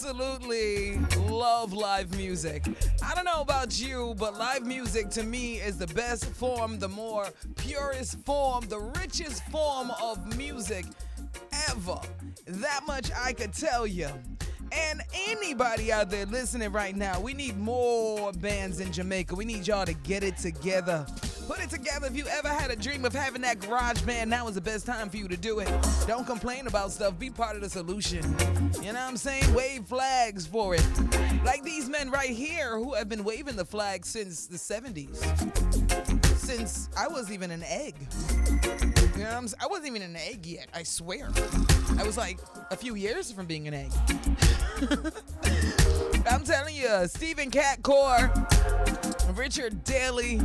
absolutely love live music. I don't know about you, but live music to me is the best form, the more purest form, the richest form of music ever. That much I could tell you. And anybody out there listening right now, we need more bands in Jamaica. We need y'all to get it together. Put it together. If you ever had a dream of having that garage band, now is the best time for you to do it. Don't complain about stuff. Be part of the solution. You know what I'm saying? Wave flags for it. Like these men right here who have been waving the flag since the 70s. Since I was even an egg. You know what I'm saying? I wasn't even an egg yet, I swear. I was like a few years from being an egg. I'm telling you, Stephen Cat Coore, Richard Daley,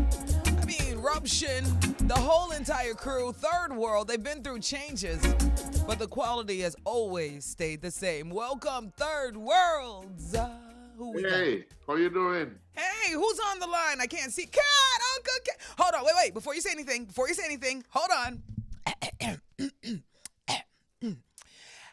Eruption, the whole entire crew, Third World, they've been through changes, but the quality has always stayed the same. Welcome, Third Worlds. Hey, how you doing? Hey, who's on the line? I can't see. Cat, Uncle Cat. Hold on, wait. Before you say anything, hold on.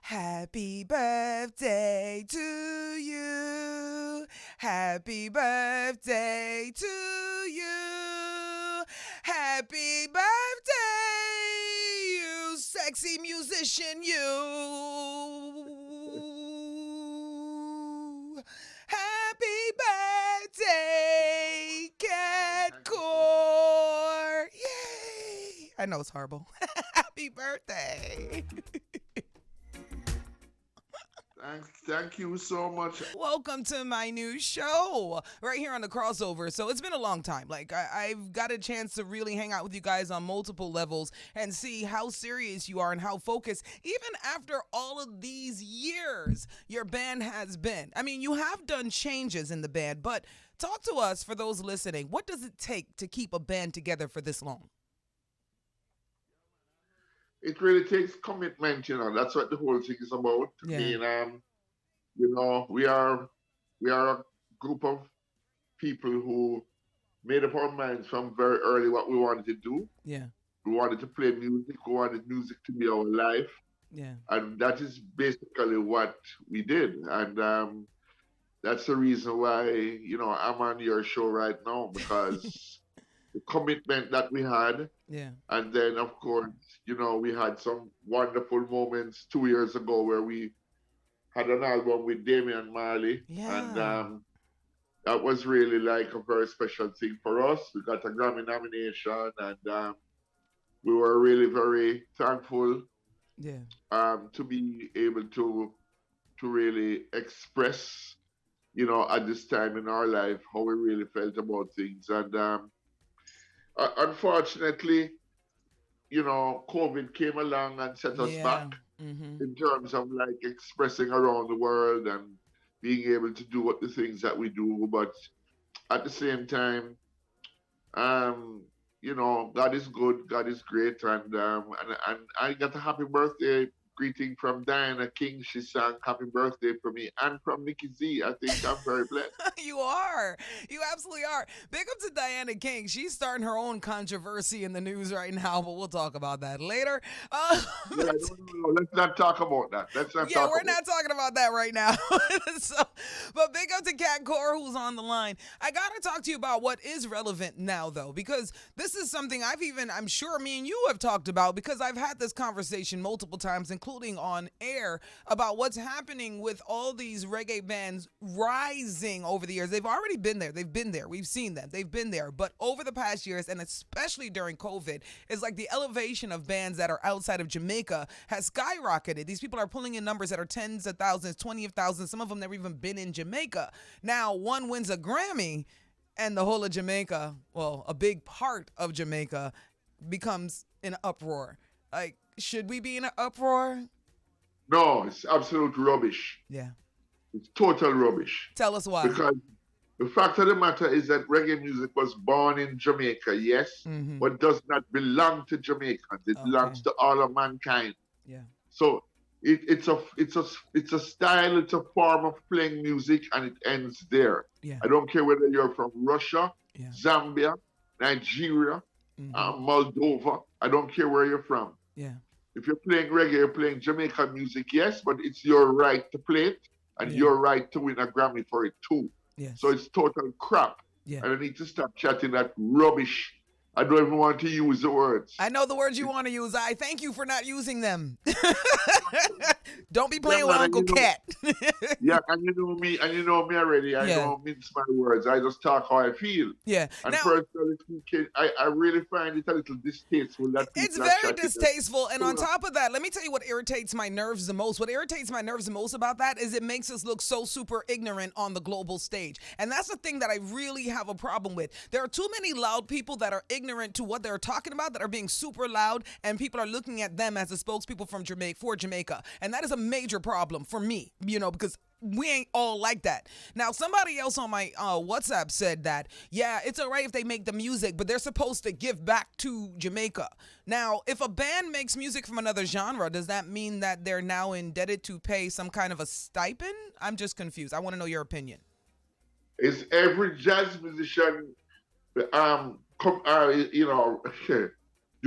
Happy birthday to you. Happy birthday to you. Happy birthday, you sexy musician, you. Happy birthday, Cat Coore. Yay. I know it's horrible. Happy birthday. Thank you so much. Welcome to my new show right here on the CrossOver. So it's been a long time. Like I've got a chance to really hang out with you guys on multiple levels and see how serious you are and how focused, even after all of these years, your band has been. I mean, you have done changes in the band, but talk to us for those listening. What does it take to keep a band together for this long? It really takes commitment, That's what the whole thing is about. Yeah. I mean, we are a group of people who made up our minds from very early what we wanted to do. Yeah. We wanted to play music. We wanted music to be our life. Yeah. And that is basically what we did. And that's the reason why, I'm on your show right now, because the commitment that we had. Yeah. And then, of course, we had some wonderful moments 2 years ago where we had an album with Davie and Marley. Yeah. And that was really like a very special thing for us. We got a Grammy nomination, and we were really very thankful to be able to really express, at this time in our life, how we really felt about things. And unfortunately, COVID came along and set us back in terms of like expressing around the world and being able to do what the things that we do. But at the same time, God is good, God is great, and I got a happy birthday greeting from Diana King. She sang happy birthday for me, and from Nikki Z. I think I'm very blessed. You are. You absolutely are. Big up to Diana King. She's starting her own controversy in the news right now, but we'll talk about that later. No, let's not talk about that. We're not talking about that right now. But big up to Cat Coore, who's on the line. I got to talk to you about what is relevant now, though, because this is something I'm sure me and you have talked about, because I've had this conversation multiple times, including on air, about what's happening with all these reggae bands rising over the years. They've already been there. They've been there. We've seen them. They've been there. But over the past years, and especially during COVID, it's like the elevation of bands that are outside of Jamaica has skyrocketed. These people are pulling in numbers that are tens of thousands, 20 of thousands. Some of them never even been in Jamaica. Now, one wins a Grammy, and the whole of Jamaica, well, a big part of Jamaica, becomes in uproar. Like, should we be in an uproar? No, it's absolute rubbish. Yeah. It's total rubbish. Tell us why. Because the fact of the matter is that reggae music was born in Jamaica, yes, but does not belong to Jamaicans. It belongs to all of mankind. Yeah. So it's a style, it's a form of playing music, and it ends there. Yeah. I don't care whether you're from Russia, Zambia, Nigeria, Moldova. I don't care where you're from. Yeah. If you're playing reggae, you're playing Jamaican music, yes, but it's your right to play it, and you're right to win a Grammy for it too. Yes. So it's total crap. Yeah. And I need to stop chatting that rubbish. I don't even want to use the words. I know the words you want to use. I thank you for not using them. Don't be playing with Uncle Cat. Yeah, and you know me already. I don't mince my words. I just talk how I feel. Yeah. And personally speaking, I really find it a little distasteful that it's very distasteful. And on top of that, let me tell you what irritates my nerves the most. What irritates my nerves the most about that is it makes us look so super ignorant on the global stage. And that's the thing that I really have a problem with. There are too many loud people that are ignorant to what they're talking about, that are being super loud, and people are looking at them as the spokespeople from Jamaica. And that is a major problem for me, because we ain't all like that. Now, somebody else on my WhatsApp said that, it's all right if they make the music, but they're supposed to give back to Jamaica. Now, if a band makes music from another genre, does that mean that they're now indebted to pay some kind of a stipend? I'm just confused. I want to know your opinion. Is every jazz musician, do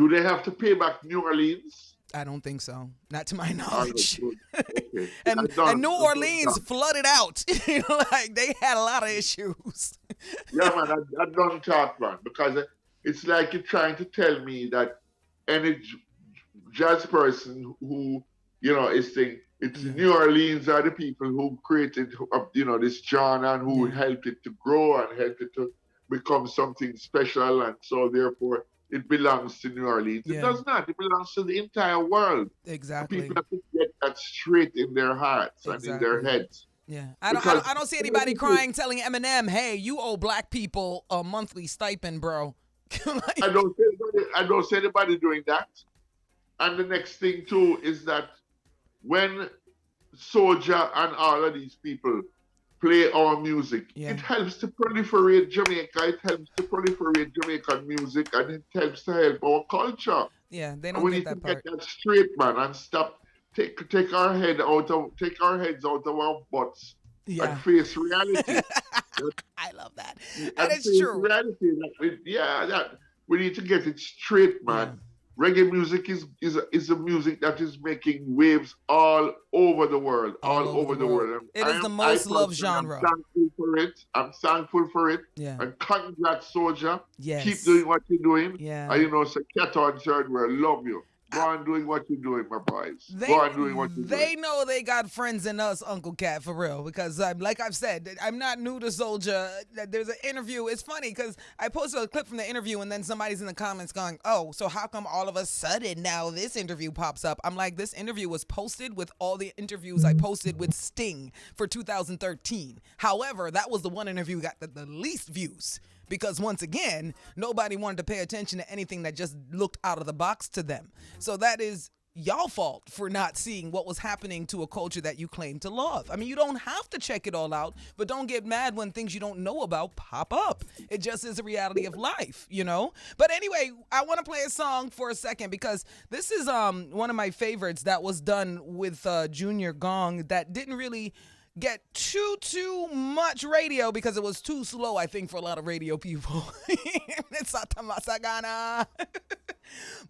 they have to pay back New Orleans? I don't think so. Not to my knowledge. Okay. and New Orleans flooded out. Like they had a lot of issues. Yeah, man, I don't talk, man, because it's like you're trying to tell me that any jazz person who, is saying it's New Orleans are the people who created, this genre and who helped it to grow and helped it to become something special, and so therefore it belongs to New Orleans. It does not. It belongs to the entire world. Exactly. People have to get that straight in their hearts and in their heads. Yeah, I don't see anybody crying, telling Eminem, "Hey, you owe black people a monthly stipend, bro." I don't see anybody doing that. And the next thing too is that when Soulja and all of these people play our music, it helps to proliferate Jamaica. It helps to proliferate Jamaican music, and it helps to help our culture. Yeah, they don't get that part. We need to get that straight, man, and stop. Take our heads out of our butts and face reality. I love that. And it's true. Reality. We need to get it straight, man. Yeah. Reggae music is a music that is making waves all over the world. All over the world. It is the most loved genre. I'm thankful for it. Yeah. And congrats, Soulja. Yes. Keep doing what you're doing. Yeah. And say, Cat on third world, love you. Go on doing what you're doing, my boys. Go on doing what you're doing. They know they got friends in us, Uncle Cat, for real. Because, like I've said, I'm not new to Soulja. There's an interview. It's funny because I posted a clip from the interview and then somebody's in the comments going, oh, so how come all of a sudden now this interview pops up? I'm like, this interview was posted with all the interviews I posted with Sting for 2013. However, that was the one interview that got the least views. Because once again, nobody wanted to pay attention to anything that just looked out of the box to them. So that is y'all fault for not seeing what was happening to a culture that you claim to love. I mean, you don't have to check it all out, but don't get mad when things you don't know about pop up. It just is a reality of life, But anyway, I want to play a song for a second because this is one of my favorites that was done with Junior Gong that didn't really get too much radio because it was too slow, I think, for a lot of radio people.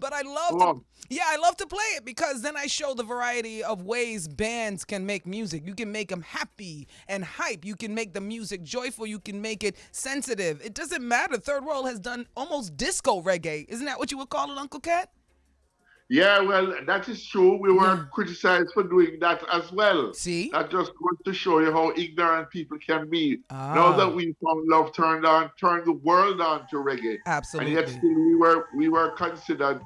But I love to play it because then I show the variety of ways bands can make music. You can make them happy and hype. You can make the music joyful. You can make it sensitive. It doesn't matter. Third World has done almost disco reggae. Isn't that what you would call it, Uncle Cat? Yeah, well, that is true. We were criticized for doing that as well. See? That just goes to show you how ignorant people can be. Now that we found love turned the world on to reggae. Absolutely. And yet still we were considered,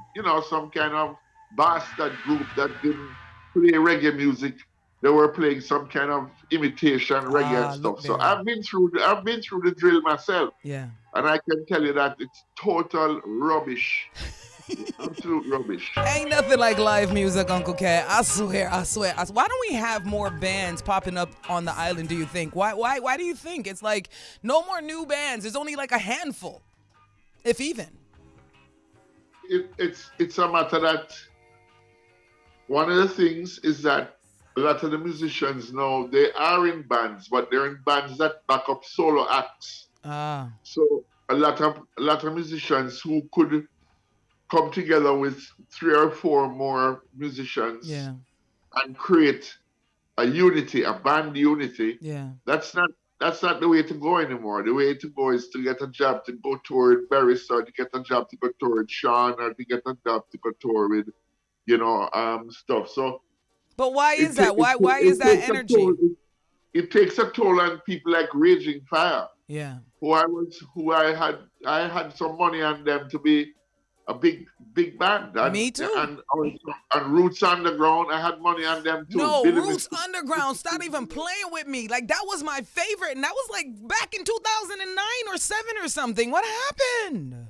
some kind of bastard group that didn't play reggae music. They were playing some kind of imitation reggae and stuff. So I've been through the drill myself. Yeah. And I can tell you that it's total rubbish. Absolute rubbish. Ain't nothing like live music, Uncle Cat. I swear. Why don't we have more bands popping up on the island, do you think? Why do you think? It's like no more new bands. There's only like a handful, if even. It's a matter that one of the things is that a lot of the musicians now, they are in bands, but they're in bands that back up solo acts. So a lot of musicians who could come together with 3 or 4 more musicians and create a unity, a band unity. Yeah. That's not the way to go anymore. The way to go is to get a job to go tour with Barris, or to get a job to go tour with Sean, or to get a job to go tour with, stuff. So But why it, is ta- that? Why it is that takes a toll. energy? It takes a toll on people like Raging Fire, Yeah. I had some money on them to be a big band, Me too. and Roots Underground. I had money on them too. No, Billy Roots Mystic. Underground, stop even playing with me. Like, that was my favorite, and that was like back in 2009 or 7 or something. What happened?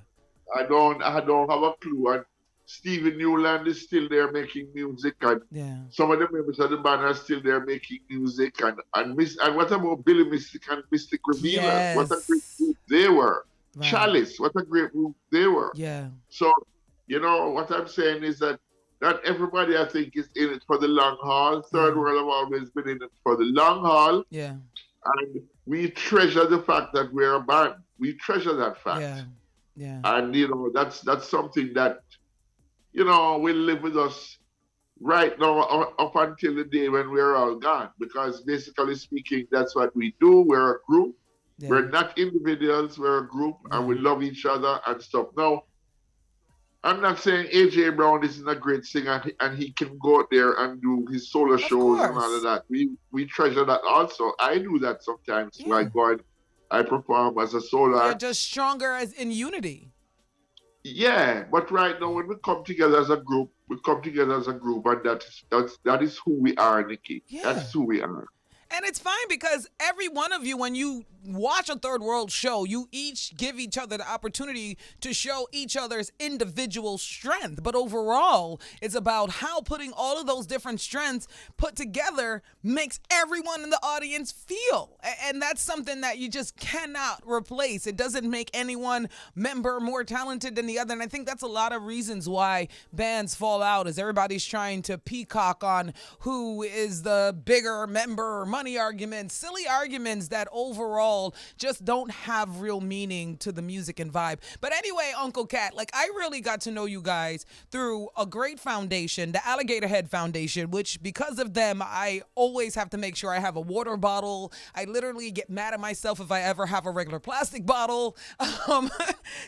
I don't have a clue. And Stephen Newland is still there making music, and Yeah. some of the members of the band are still there making music. And what about Billy Mystic and Mystic Revealer? Yes. What a great group they were. Right. Chalice, what a great group they were. Yeah. So, what I'm saying is that not everybody, I think, is in it for the long haul. Third World have always been in it for the long haul. Yeah. And we treasure the fact that we're a band. We treasure that fact. Yeah. Yeah. And, that's something that, will live with us right now up until the day when we're all gone. Because basically speaking, that's what we do. We're a group. Yeah. We're not individuals, we're a group, and we love each other and stuff. Now, I'm not saying AJ Brown isn't a great singer and he can go out there and do his solo shows and all of that. We treasure that also. I do that sometimes. Yeah. I go and I perform as a solo. You're just stronger as in unity. Yeah, but right now when we come together as a group, and that is who we are, Nikki. Yeah. That's who we are. And it's fine because every one of you, when you watch a Third World show, you each give each other the opportunity to show each other's individual strength. But overall, it's about how putting all of those different strengths put together makes everyone in the audience feel. And that's something that you just cannot replace. It doesn't make any one member more talented than the other. And I think that's a lot of reasons why bands fall out, is everybody's trying to peacock on who is the bigger member, money arguments, silly arguments that overall just don't have real meaning to the music and vibe. But anyway, Uncle Cat, I really got to know you guys through a great foundation, the Alligator Head Foundation, which because of them, I always have to make sure I have a water bottle. I literally get mad at myself if I ever have a regular plastic bottle.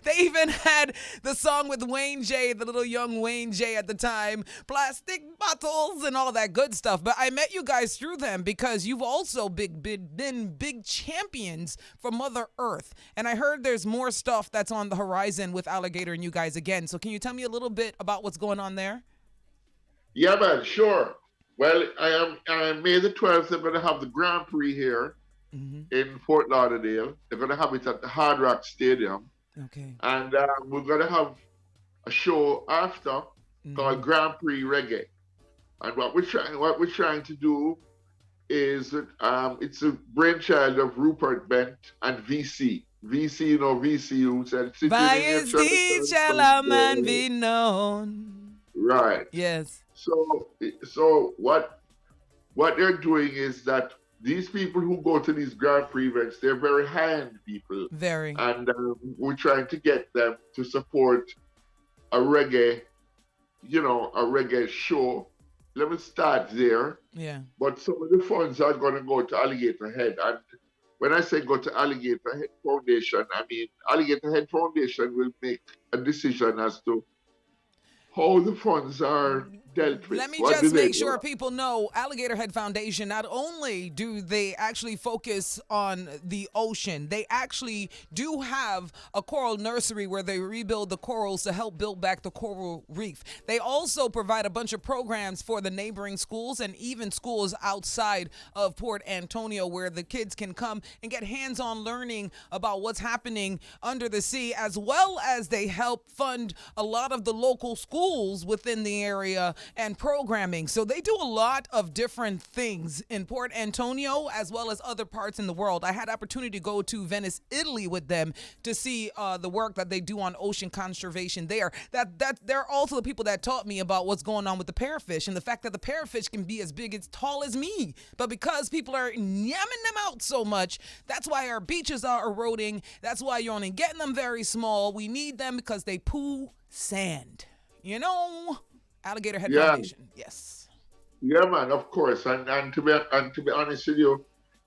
They even had the song with Wayne J, the little young Wayne J at the time, plastic bottles and all that good stuff. But I met you guys through them because you've also been big champions for Mother Earth. And I heard there's more stuff that's on the horizon with Alligator and you guys again. So can you tell me a little bit about what's going on there? Yeah, man, sure. Well, I May the 12th, they're going to have the Grand Prix here in Fort Lauderdale. They're going to have it at the Hard Rock Stadium. Okay. And we're going to have a show after called Grand Prix Reggae. And what we're trying to do is it's a brainchild of Rupert Bent and VC. VC, VCU said, by his deed shall a man be known. Right. Yes. So what they're doing is that these people who go to these Grand Prix events, they're very high-end people. Very. And we're trying to get them to support a reggae show. Let me start there. Yeah. But some of the funds are going to go to Alligator Head. And when I say go to Alligator Head Foundation, I mean Alligator Head Foundation will make a decision as to how the funds are dealt with. Let me just make sure people know Alligator Head Foundation, not only do they actually focus on the ocean, they actually do have a coral nursery where they rebuild the corals to help build back the coral reef. They also provide a bunch of programs for the neighboring schools and even schools outside of Port Antonio where the kids can come and get hands-on learning about what's happening under the sea, as well as they help fund a lot of the local schools within the area and programming. So they do a lot of different things in Port Antonio as well as other parts in the world. I had opportunity to go to Venice, Italy with them to see the work that they do on ocean conservation there. That they're also the people that taught me about what's going on with the parrotfish and the fact that the parrotfish can be as big as tall as me. But because people are yamming them out so much, that's why our beaches are eroding. That's why you're only getting them very small. We need them because they poo sand. Alligator Head Foundation. Yes. Yeah, man, of course. And to be honest with you,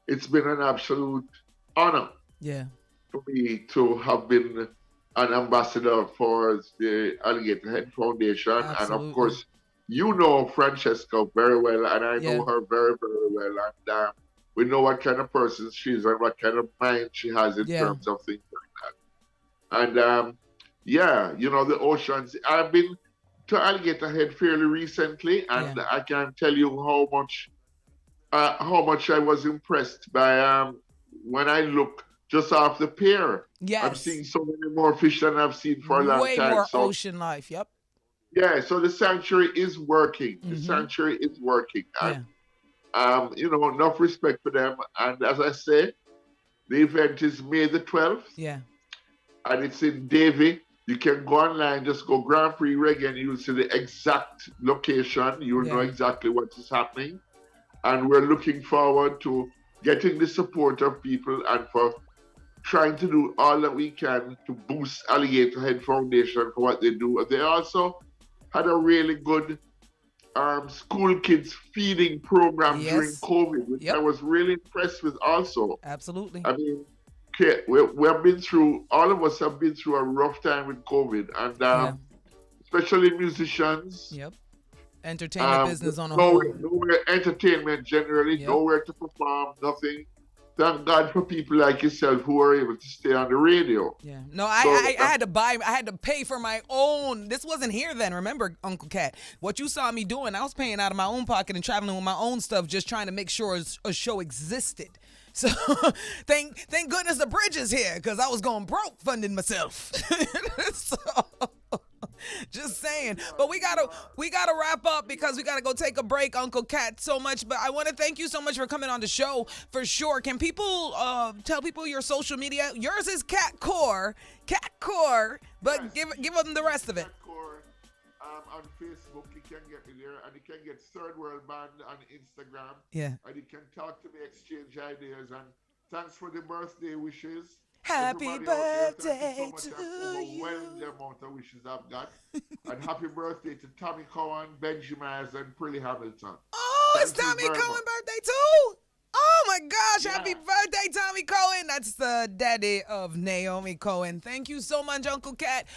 it's been an absolute honor Yeah, for me to have been an ambassador for the Alligator Head Foundation. And of absolutely. course, you know Francesca very well, and I Yeah, know her very, very well. And we know what kind of person she is and what kind of mind she has in yeah, terms of things like that. And yeah, the oceans. I've been to Alligator Head fairly recently, yeah. and I can tell you how much I was impressed by when I look just off the pier. I'm Yes. seeing so many more fish than I've seen for a long Way time. more So ocean life. Yep. yeah, so the sanctuary is working. The Mm-hmm. sanctuary is working, and Yeah. enough respect for them. And as I say, the event is May the 12th, Yeah. and it's in Davie. You can go online, just go Grand Prix Reggae, and you'll see the exact location. You'll know Yeah. exactly what is happening. And we're looking forward to getting the support of people and for trying to do all that we can to boost Alligator Head Foundation for what they do. They also had a really good school kids feeding program during Yes. COVID, which I Yep. was really impressed with also. Absolutely. I mean, okay, we've been through, all of us have been through a rough time with COVID, and Yeah. especially musicians. Yep. Entertainment With business on a whole. nowhere entertainment generally, Yep. nowhere to perform, nothing. Thank God for people like yourself who are able to stay on the radio. Yeah. No, So I had to buy, I had to pay for my own. This wasn't here then. Remember, Uncle Cat, what you saw me doing, I was paying out of my own pocket and traveling with my own stuff, just trying to make sure a show existed. So thank goodness the bridge is here, because I was going broke funding myself. So just saying. But we gotta wrap up because we gotta go take a break, Uncle Cat, so much. But I want to thank you so much for coming on the show for sure. Can people tell people your social media? Yours is Cat Coore, but give them the rest of it. On Facebook, you can get me there, and you can get Third World Band on Instagram, Yeah. and you can talk to me, exchange ideas, and thanks for the birthday wishes. Happy Everybody out there, thank you birthday so much. to I've overwhelmed you. the amount of wishes I've got. And happy birthday to Tommy Cowan, Benji Myers, and Prilly Hamilton. Oh, it's Thank you Tommy very Cohen much. birthday too. Oh my gosh, Yeah. happy birthday, Tommy Cohen. That's the daddy of Naomi Cohen. Thank you so much, Uncle Cat.